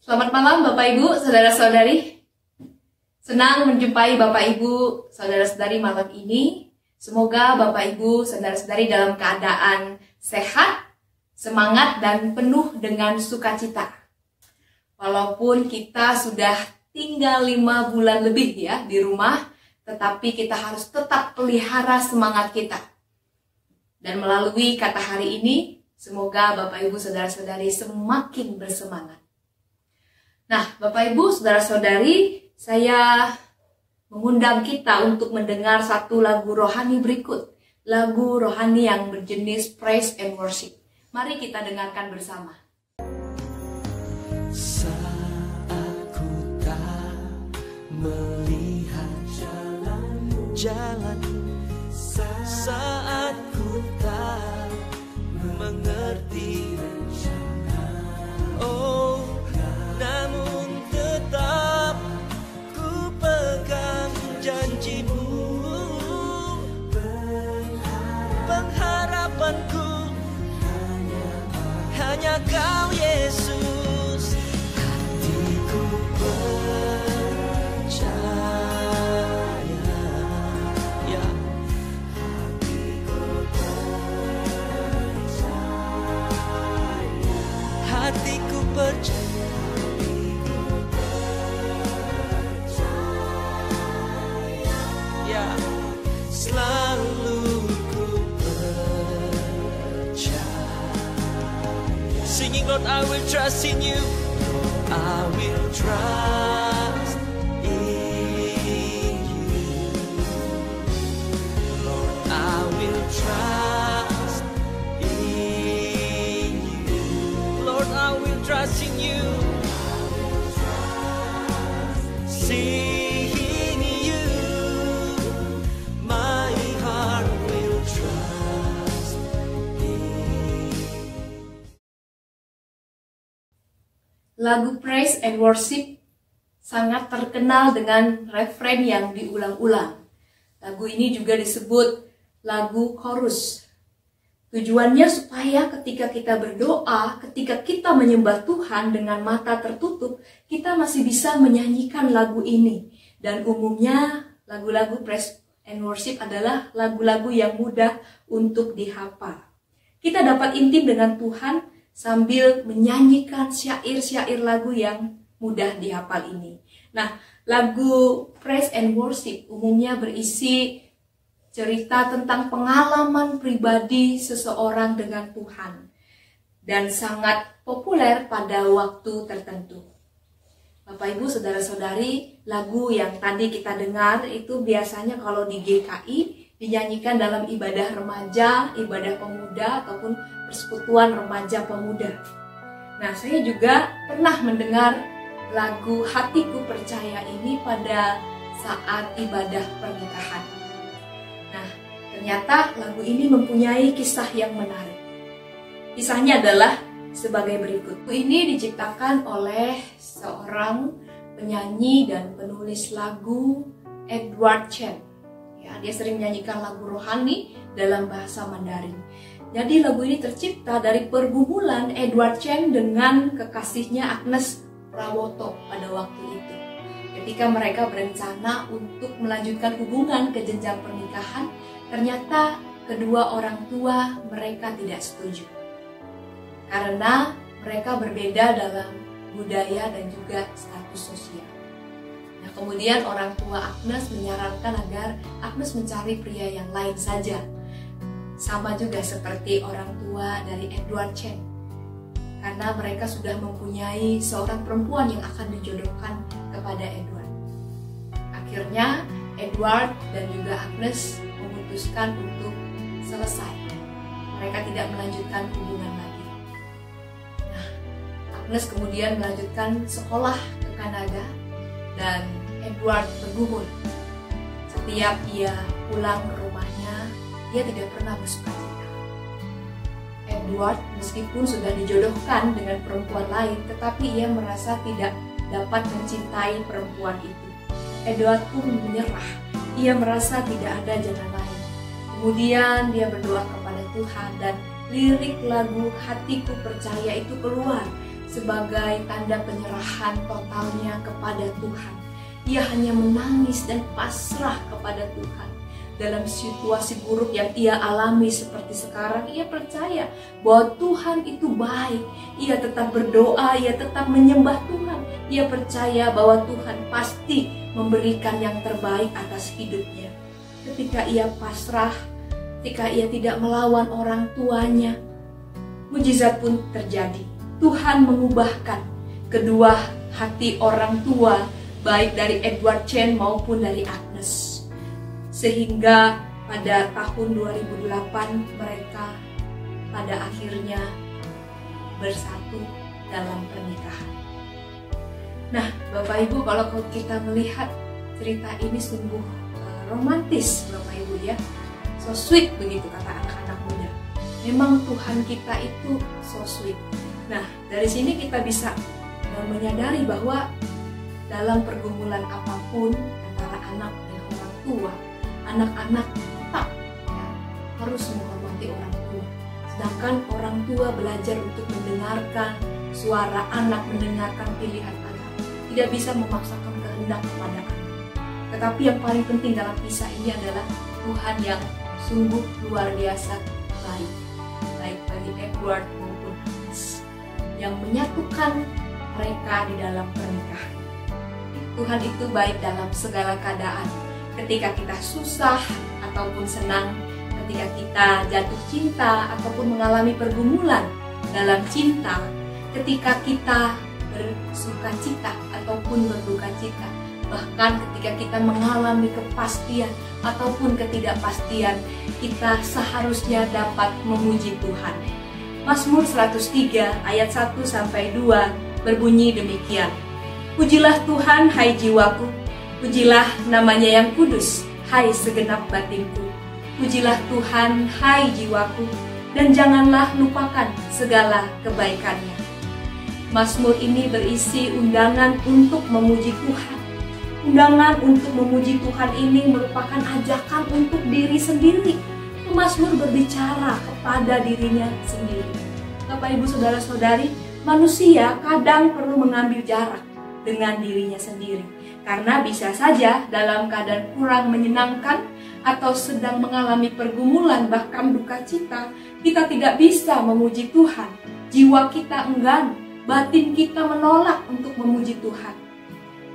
Selamat malam Bapak Ibu, Saudara-saudari. Senang menjumpai Bapak Ibu, Saudara-saudari malam ini. Semoga Bapak Ibu, Saudara-saudari dalam keadaan sehat, semangat, dan penuh dengan sukacita. Walaupun kita sudah tinggal 5 bulan lebih ya di rumah, tetapi kita harus tetap pelihara semangat kita. Dan melalui kata hari ini, semoga Bapak Ibu, Saudara-saudari semakin bersemangat. Nah, Bapak Ibu, Saudara-saudari, saya mengundang kita untuk mendengar satu lagu rohani berikut. Lagu rohani yang berjenis Praise and Worship. Mari kita dengarkan bersama. Saat ku tak melihat jalan, saat ku tak mengerti rencana, oh, namun tetap ku pegang janjimu. Pengharapanku hanya Kau, Yesus. Hatiku percaya, ya. Hatiku percaya, ya. Selalu ku percaya. Singing, Lord, I will trust in you. I will trust in you. Lord, I will trust in you. Lord, I will trust in you. Seeing you, my heart will trust in. Lagu Praise and Worship sangat terkenal dengan refrain yang diulang-ulang. Lagu ini juga disebut lagu chorus. Tujuannya supaya ketika kita berdoa, ketika kita menyembah Tuhan dengan mata tertutup, kita masih bisa menyanyikan lagu ini. Dan umumnya lagu-lagu Praise and Worship adalah lagu-lagu yang mudah untuk dihafal. Kita dapat intim dengan Tuhan sambil menyanyikan syair-syair lagu yang mudah dihafal ini. Nah, lagu Praise and Worship umumnya berisi cerita tentang pengalaman pribadi seseorang dengan Tuhan dan sangat populer pada waktu tertentu. Bapak Ibu, Saudara-saudari, lagu yang tadi kita dengar itu biasanya kalau di GKI dinyanyikan dalam ibadah remaja, ibadah pemuda, ataupun persekutuan remaja pemuda. Nah, saya juga pernah mendengar lagu Hatiku Percaya ini pada saat ibadah pernikahan. Nah, ternyata lagu ini mempunyai kisah yang menarik. Kisahnya adalah sebagai berikut. Lagu ini diciptakan oleh seorang penyanyi dan penulis lagu, Edward Chen. Ya, dia sering menyanyikan lagu rohani dalam bahasa Mandarin. Jadi lagu ini tercipta dari pergumulan Edward Chen dengan kekasihnya Agnes Prawoto pada waktu itu. Ketika mereka berencana untuk melanjutkan hubungan ke jenjang pernikahan, ternyata kedua orang tua mereka tidak setuju. Karena mereka berbeda dalam budaya dan juga status sosial. Nah, kemudian orang tua Agnes menyarankan agar Agnes mencari pria yang lain saja. Sama juga seperti orang tua dari Edward Chen. Karena mereka sudah mempunyai seorang perempuan yang akan dijodohkan kepada Edward. Akhirnya Edward dan juga Agnes memutuskan untuk selesai. Mereka tidak melanjutkan hubungan lagi. Nah, Agnes kemudian melanjutkan sekolah ke Kanada dan Edward bergumul. Setiap ia pulang ke rumahnya, dia tidak pernah bersuka-cita. Edward meskipun sudah dijodohkan dengan perempuan lain, tetapi ia merasa tidak dapat mencintai perempuan itu. Edward pun menyerah. Ia merasa tidak ada jalan lain. Kemudian dia berdoa kepada Tuhan dan lirik lagu Hatiku Percaya itu keluar sebagai tanda penyerahan totalnya kepada Tuhan. Ia hanya menangis dan pasrah kepada Tuhan. Dalam situasi buruk yang ia alami seperti sekarang, ia percaya bahwa Tuhan itu baik. Ia tetap berdoa, ia tetap menyembah Tuhan. Ia percaya bahwa Tuhan pasti memberikan yang terbaik atas hidupnya. Ketika ia pasrah, ketika ia tidak melawan orang tuanya, mujizat pun terjadi. Tuhan mengubahkan kedua hati orang tua, baik dari Edward Chen maupun dari Agnes. Sehingga pada tahun 2008 mereka pada akhirnya bersatu dalam pernikahan. Nah, Bapak Ibu, kalau kita melihat cerita ini sungguh romantis, Bapak Ibu ya. So sweet begitu kata anak-anak muda. Memang Tuhan kita itu so sweet. Nah, dari sini kita bisa menyadari bahwa dalam pergumulan apapun antara anak dan orang tua, anak-anak tetap ya, harus menghormati orang tua. Sedangkan orang tua belajar untuk mendengarkan suara anak, mendengarkan pilihan anak. Tidak bisa memaksakan kehendak kepada anak. Tetapi yang paling penting dalam kisah ini adalah Tuhan yang sungguh luar biasa baik. Baik bagi Edward maupun Agnes, yang menyatukan mereka di dalam pernikahan. Tuhan itu baik dalam segala keadaan. Ketika kita susah ataupun senang, ketika kita jatuh cinta ataupun mengalami pergumulan dalam cinta, ketika kita bersuka cita ataupun berduka cita, bahkan ketika kita mengalami kepastian ataupun ketidakpastian, kita seharusnya dapat memuji Tuhan. Mazmur 103 ayat 1-2 berbunyi demikian. Pujilah Tuhan, hai jiwaku. Pujilah namanya yang kudus, hai segenap batinku. Pujilah Tuhan, hai jiwaku, dan janganlah lupakan segala kebaikannya. Mazmur ini berisi undangan untuk memuji Tuhan. Undangan untuk memuji Tuhan ini merupakan ajakan untuk diri sendiri. Mazmur berbicara kepada dirinya sendiri. Bapak, Ibu, Saudara-saudari, manusia kadang perlu mengambil jarak dengan dirinya sendiri. Karena bisa saja dalam keadaan kurang menyenangkan atau sedang mengalami pergumulan bahkan duka cita, kita tidak bisa memuji Tuhan. Jiwa kita enggan, batin kita menolak untuk memuji Tuhan.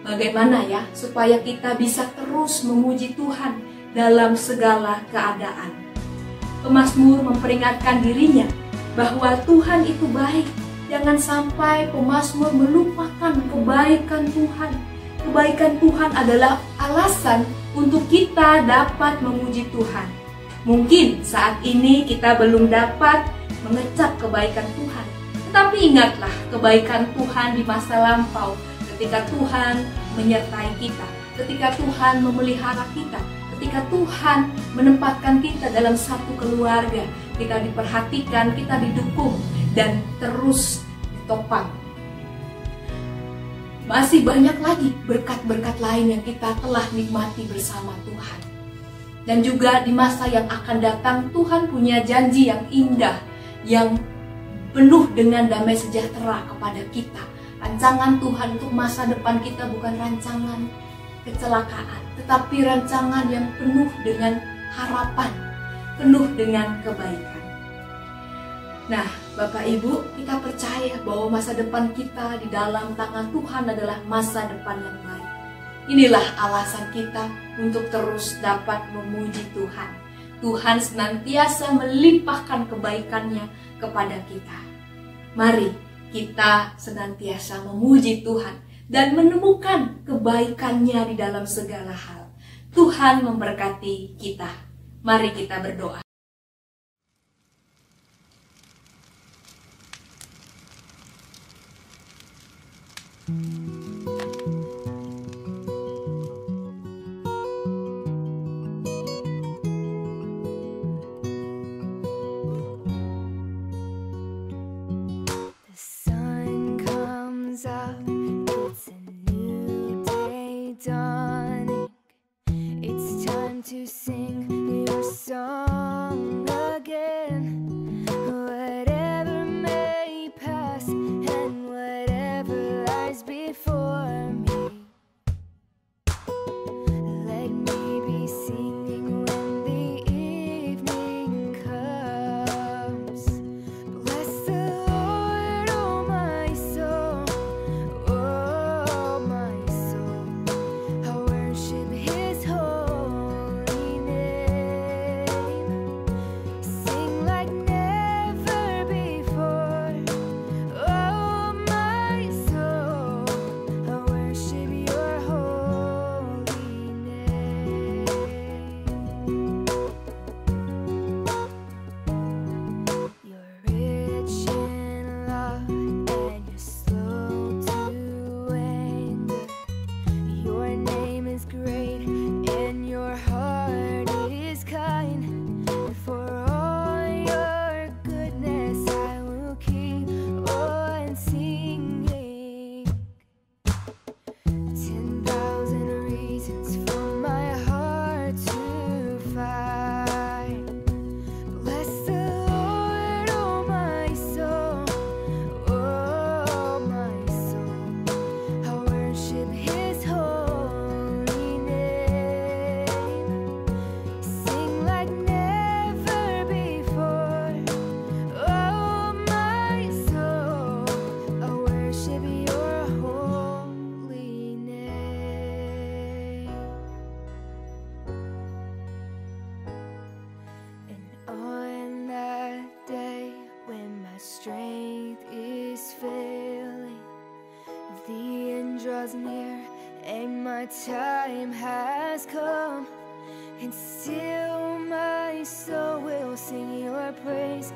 Bagaimana ya supaya kita bisa terus memuji Tuhan dalam segala keadaan? Pemazmur memperingatkan dirinya bahwa Tuhan itu baik. Jangan sampai pemazmur melupakan kebaikan Tuhan. Kebaikan Tuhan adalah alasan untuk kita dapat memuji Tuhan. Mungkin saat ini kita belum dapat mengecap kebaikan Tuhan, tetapi ingatlah kebaikan Tuhan di masa lampau, ketika Tuhan menyertai kita, ketika Tuhan memelihara kita, ketika Tuhan menempatkan kita dalam satu keluarga, kita diperhatikan, kita didukung, dan terus ditopang. Masih banyak lagi berkat-berkat lain yang kita telah nikmati bersama Tuhan. Dan juga di masa yang akan datang, Tuhan punya janji yang indah, yang penuh dengan damai sejahtera kepada kita. Rancangan Tuhan untuk masa depan kita bukan rancangan kecelakaan, tetapi rancangan yang penuh dengan harapan, penuh dengan kebaikan. Nah, Bapak Ibu, kita percaya bahwa masa depan kita di dalam tangan Tuhan adalah masa depan yang baik. Inilah alasan kita untuk terus dapat memuji Tuhan. Tuhan senantiasa melimpahkan kebaikannya kepada kita. Mari kita senantiasa memuji Tuhan dan menemukan kebaikannya di dalam segala hal. Tuhan memberkati kita. Mari kita berdoa. The sun comes up, it's a new day dawning. It's time to sing your song again. Whatever may pass and whatever draws near and my time has come, and still my soul will sing your praise